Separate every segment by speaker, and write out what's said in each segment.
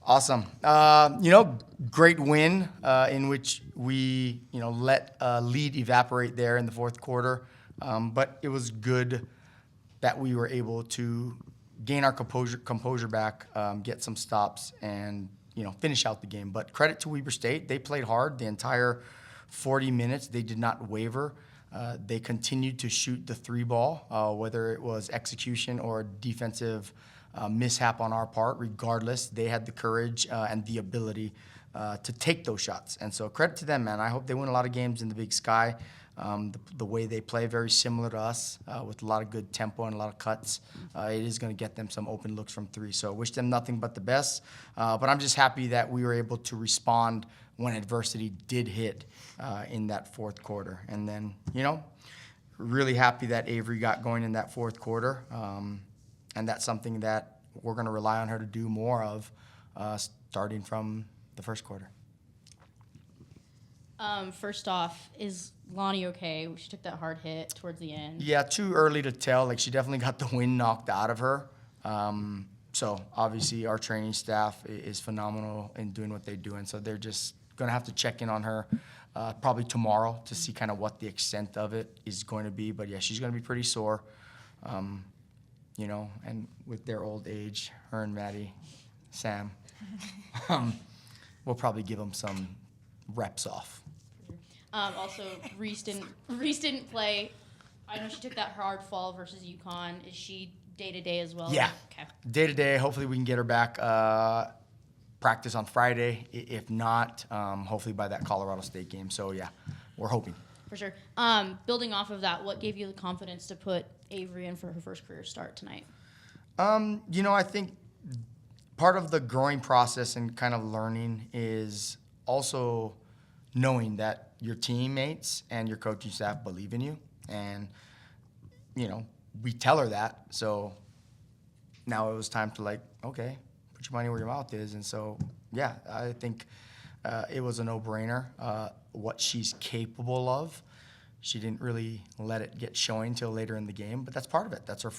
Speaker 1: Awesome. Great win in which we, let lead evaporate there in the fourth quarter. But it was good that we were able to gain our composure back, get some stops, and, finish out the game. But credit to Weber State. They played hard the entire 40 minutes. They did not waver. They continued to shoot the three ball, whether it was execution or defensive mishap on our part. Regardless, they had the courage and the ability to take those shots. And so credit to them, man. I hope they win a lot of games in the Big Sky. The way they play, very similar to us, with a lot of good tempo and a lot of cuts. It is going to get them some open looks from three. So wish them nothing but the best. But I'm just happy that we were able to respond when adversity did hit in that fourth quarter. And then, really happy that Avery got going in that fourth quarter. And that's something that we're going to rely on her to do more of starting from the first quarter.
Speaker 2: First off, is Lonnie okay? She took that hard hit towards the end.
Speaker 1: Yeah, too early to tell. She definitely got the wind knocked out of her. So obviously our training staff is phenomenal in doing what they do. And so they're just going to have to check in on her probably tomorrow to see kind of what the extent of it is going to be. But, yeah, she's going to be pretty sore. And with their old age, her and Maddie, Sam, we'll probably give them some reps off.
Speaker 2: Also, Reese didn't play. I know she took that hard fall versus UConn. Is she day-to-day as well?
Speaker 1: Yeah.
Speaker 2: Okay.
Speaker 1: Day-to-day. Hopefully we can get her back practice on Friday. If not, hopefully by that Colorado State game. So, yeah, we're hoping.
Speaker 2: For sure. Building off of that, what gave you the confidence to put Avery in for her first career start tonight?
Speaker 1: I think part of the growing process and kind of learning is also knowing that your teammates and your coaching staff believe in you. And, we tell her that. So now it was time to okay, put your money where your mouth is. And so, yeah, I think it was a no-brainer what she's capable of. She didn't really let it get showing till later in the game, but that's part of it. That's her,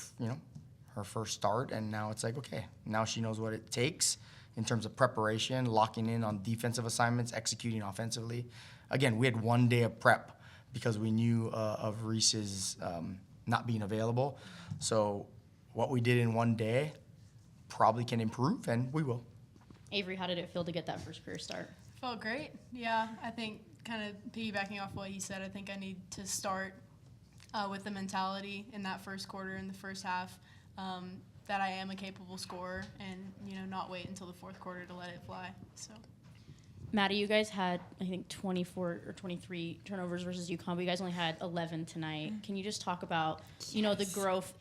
Speaker 1: her first start, and now it's okay. Now she knows what it takes in terms of preparation, locking in on defensive assignments, executing offensively. Again, we had 1 day of prep because we knew of Reese's not being available. So what we did in 1 day probably can improve, and we will.
Speaker 2: Avery, how did it feel to get that first career start?
Speaker 3: Felt great. Yeah, I think kind of piggybacking off what he said, I think I need to start with the mentality in that first quarter, in the first half, that I am a capable scorer and, not wait until the fourth quarter to let it fly. So,
Speaker 2: Maddie, you guys had, I think, 24 or 23 turnovers versus UConn, but you guys only had 11 tonight. Can you just talk about, the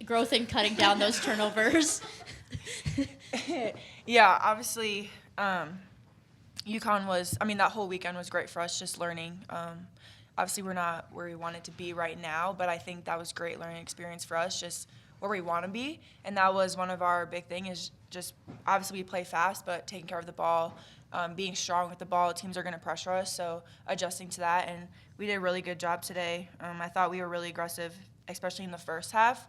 Speaker 2: growth in cutting down those turnovers?
Speaker 4: Yeah, obviously, UConn was, that whole weekend was great for us, just learning. Obviously, we're not where we wanted to be right now, but I think that was a great learning experience for us, just where we want to be. And that was one of our big things is just, obviously, we play fast, but taking care of the ball, being strong with the ball. Teams are going to pressure us, so adjusting to that. And we did a really good job today. I thought we were really aggressive, especially in the first half.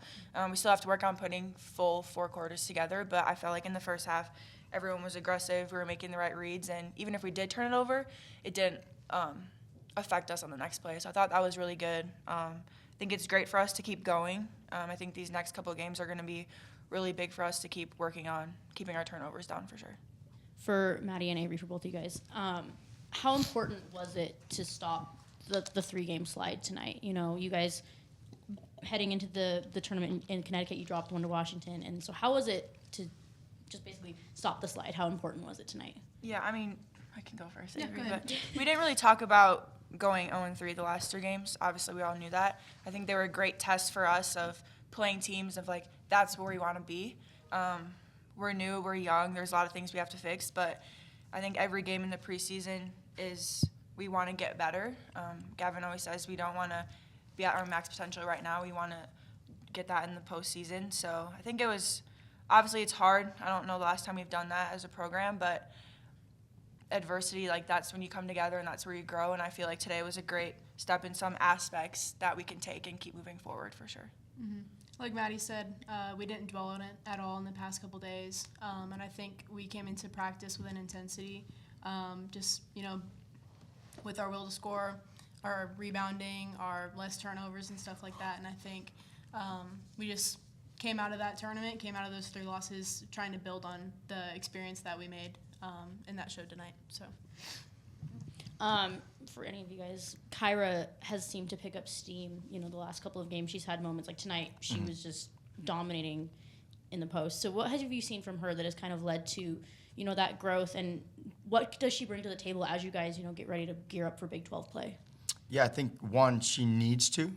Speaker 4: We still have to work on putting full 4 quarters together, but I felt like in the first half, everyone was aggressive. We were making the right reads, and even if we did turn it over, it didn't affect us on the next play. So I thought that was really good. I think it's great for us to keep going. I think these next couple of games are going to be really big for us to keep working on keeping our turnovers down for sure.
Speaker 2: For Maddie and Avery, for both of you guys, how important was it to stop the 3-game slide tonight? You guys heading into the tournament in Connecticut, you dropped one to Washington, and so how was it to just basically stop the slide? How important was it tonight?
Speaker 4: Yeah, I can go first.
Speaker 3: Yeah,
Speaker 4: Avery,
Speaker 3: go ahead.
Speaker 4: but we didn't really talk about going 0-3 the last 3 games. Obviously, we all knew that. I think they were a great test for us of playing teams of that's where we want to be. We're new, we're young, there's a lot of things we have to fix, but I think every game in the preseason is we want to get better. Gavin always says we don't want to be at our max potential right now. We want to get that in the postseason. So I think it was, obviously it's hard. I don't know the last time we've done that as a program, but adversity, that's when you come together and that's where you grow. And I feel like today was a great step in some aspects that we can take and keep moving forward for sure.
Speaker 3: Mm-hmm. Like Maddie said, we didn't dwell on it at all in the past couple days, and I think we came into practice with an intensity, just with our will to score, our rebounding, our less turnovers and stuff like that. And I think we just came out of that tournament, came out of those 3 losses, trying to build on the experience that we made in that show tonight. So.
Speaker 2: For any of you guys, Kyra has seemed to pick up steam. The last couple of games she's had moments like tonight. She was just dominating in the post. So what have you seen from her that has kind of led to, that growth, and what does she bring to the table as you guys, get ready to gear up for Big 12 play?
Speaker 1: Yeah, I think one, she needs to.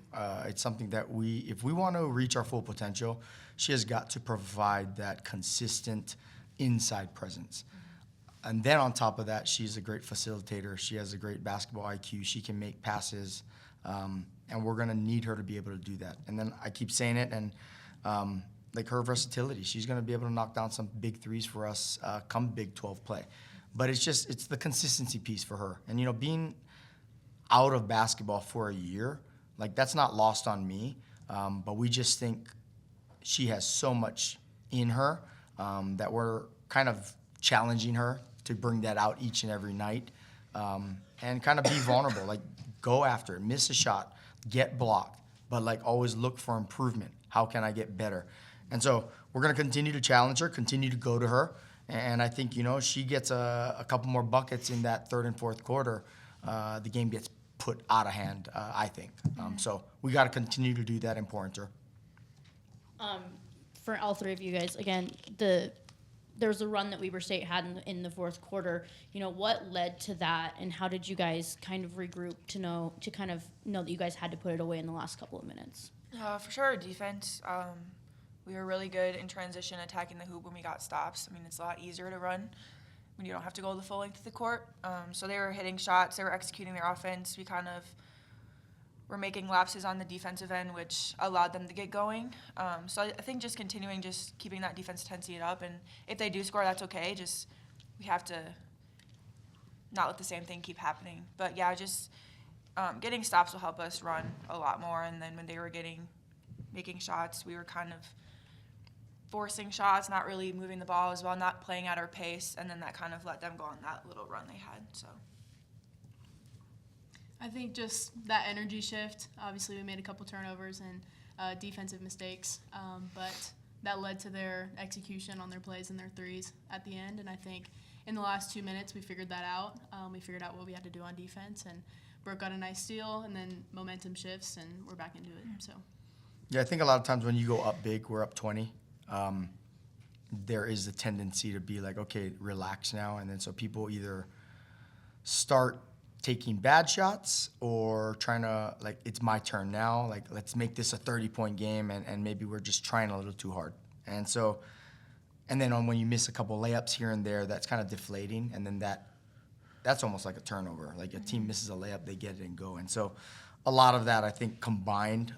Speaker 1: It's something that if we want to reach our full potential, she has got to provide that consistent inside presence. And then on top of that, she's a great facilitator. She has a great basketball IQ. She can make passes, and we're going to need her to be able to do that. And then I keep saying it, and like her versatility, she's going to be able to knock down some big threes for us come Big 12 play. But it's the consistency piece for her. And, being out of basketball for a year, like that's not lost on me, but we just think she has so much in her that we're kind of challenging her to bring that out each and every night, and kind of be vulnerable. Like, go after it, miss a shot, get blocked, but like always look for improvement. How can I get better? And so we're going to continue to challenge her, continue to go to her, and I think she gets a couple more buckets in that 3rd and 4th quarter. The game gets put out of hand, I think. So we got to continue to do that and pour into her.
Speaker 2: For all 3 of you guys, again, there was a run that Weber State had in the 4th quarter. What led to that, and how did you guys kind of regroup to know that you guys had to put it away in the last couple of minutes?
Speaker 4: For sure, defense. We were really good in transition, attacking the hoop when we got stops. I mean, it's a lot easier to run when you don't have to go the full length of the court. So they were hitting shots, they were executing their offense. We kind of were making lapses on the defensive end, which allowed them to get going. So I think just continuing, just keeping that defense intensity up, and if they do score, that's okay. Just we have to not let the same thing keep happening. But yeah, just getting stops will help us run a lot more. And then when they were making shots, we were kind of forcing shots, not really moving the ball as well, not playing at our pace, and then that kind of let them go on that little run they had. So.
Speaker 3: I think just that energy shift. Obviously, we made a couple turnovers and defensive mistakes, but that led to their execution on their plays and their threes at the end. And I think in the last 2 minutes, we figured that out. We figured out what we had to do on defense, and Brooke got a nice steal, and then momentum shifts, and we're back into it. So. Yeah,
Speaker 1: I think a lot of times when you go up big, we're up 20. There is a tendency to be like, okay, relax now, and then so people either start taking bad shots or trying to, like, it's my turn now, like, let's make this a 30-point game, and maybe we're just trying a little too hard. And so, and then when you miss a couple layups here and there, that's kind of deflating, and then that's almost like a turnover. Like, a team misses a layup, they get it and go. And so a lot of that, I think, combined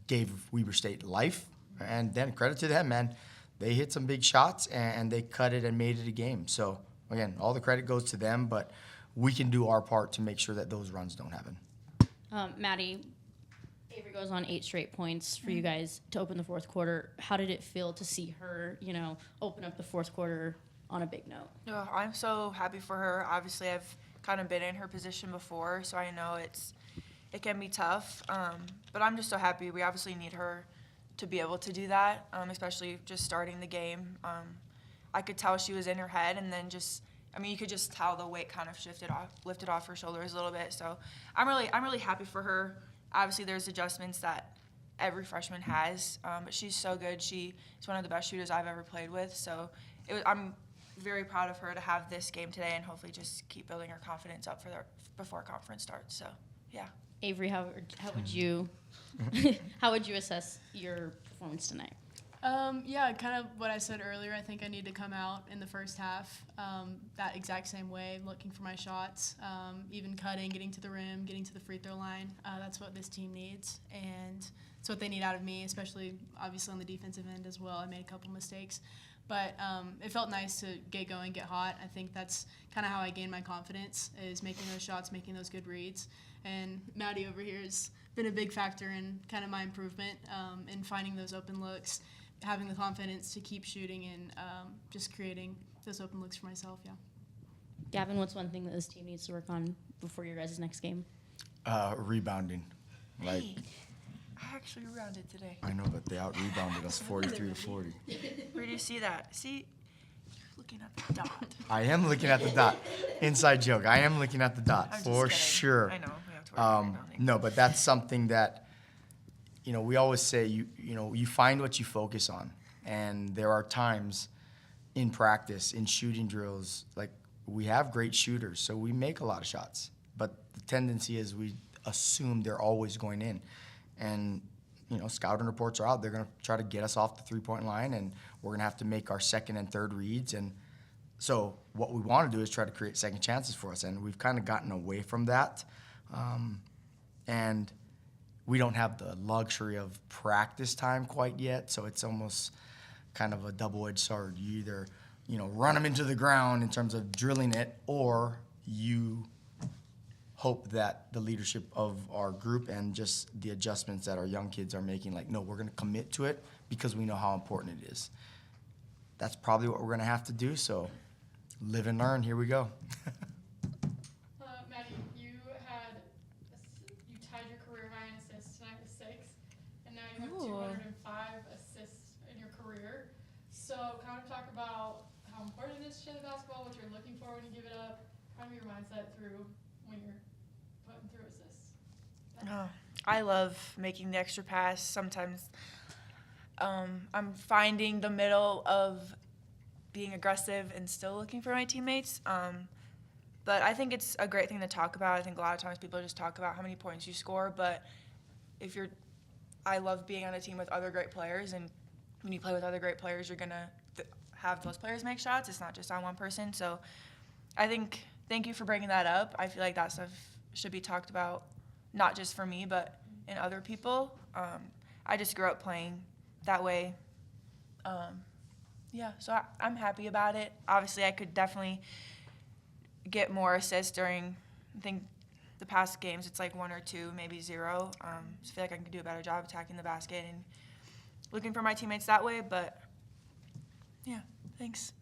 Speaker 1: gave Weber State life, and then credit to them, man. They hit some big shots, and they cut it and made it a game. So, again, all the credit goes to them, but we can do our part to make sure that those runs don't happen.
Speaker 2: Maddie, Avery goes on 8 straight points for you guys to open the 4th quarter. How did it feel to see her, open up the 4th quarter on a big note?
Speaker 4: Oh, I'm so happy for her. Obviously, I've kind of been in her position before, so I know it can be tough. But I'm just so happy. We obviously need her to be able to do that, especially just starting the game. I could tell she was in her head, and then you could just tell the weight kind of lifted off her shoulders a little bit. So I'm really happy for her. Obviously, there's adjustments that every freshman has, but she's so good. She's one of the best shooters I've ever played with. So I'm very proud of her to have this game today, and hopefully just keep building her confidence up before conference starts. So yeah.
Speaker 2: Avery, how would you assess your performance tonight?
Speaker 3: Yeah, kind of what I said earlier. I think I need to come out in the first half that exact same way, looking for my shots, even cutting, getting to the rim, getting to the free throw line. That's what this team needs, and it's what they need out of me, especially obviously on the defensive end as well. I made a couple mistakes, But it felt nice to get going, get hot. I think that's kind of how I gained my confidence, is making those shots, making those good reads. And Maddie over here has been a big factor in kind of my improvement, in finding those open looks, having the confidence to keep shooting, and just creating those open looks for myself, yeah.
Speaker 2: Gavin, what's one thing that this team needs to work on before your guys' next game?
Speaker 1: Rebounding. Like,
Speaker 4: Hey, I actually rebounded today.
Speaker 1: I know, but they out-rebounded us 43-40.
Speaker 4: Where do you see that? See, you're looking at the dot.
Speaker 1: I am looking at the dot. Inside joke. I am looking at the dot
Speaker 4: I'm just
Speaker 1: for
Speaker 4: kidding.
Speaker 1: sure.
Speaker 4: I know. We have to work on rebounding.
Speaker 1: No, but that's something that, we always say, you find what you focus on. And there are times in practice, in shooting drills, like, we have great shooters, so we make a lot of shots. But the tendency is we assume they're always going in. And, scouting reports are out. They're going to try to get us off the three-point line, and we're going to have to make our second and third reads. And so what we want to do is try to create second chances for us, and we've kind of gotten away from that. And we don't have the luxury of practice time quite yet, so it's almost kind of a double-edged sword. You either, run them into the ground in terms of drilling it, or you hope that the leadership of our group and just the adjustments that our young kids are making, like, no, we're going to commit to it because we know how important it is. That's probably what we're going to have to do, so live and learn. Here we go.
Speaker 5: Maddie, you tied your career high in assists tonight with 6, and now you have
Speaker 2: Ooh.
Speaker 5: 205 assists in your career. So kind of talk about how important it is to share the basketball, what you're looking for when you give it up, kind of your mindset through when you're putting through assists.
Speaker 4: Oh, I love making the extra pass. Sometimes I'm finding the middle of being aggressive and still looking for my teammates. But I think it's a great thing to talk about. I think a lot of times people just talk about how many points you score, but I love being on a team with other great players, and when you play with other great players, you're gonna have those players make shots. It's not just on one person. So I think, thank you for bringing that up. I feel like that stuff should be talked about, not just for me, but in other people. I just grew up playing that way. So I'm happy about it. Obviously, I could definitely get more assists during, I think, the past games. It's like 1 or 2, maybe 0. So I feel like I can do a better job attacking the basket and looking for my teammates that way. But, yeah, thanks.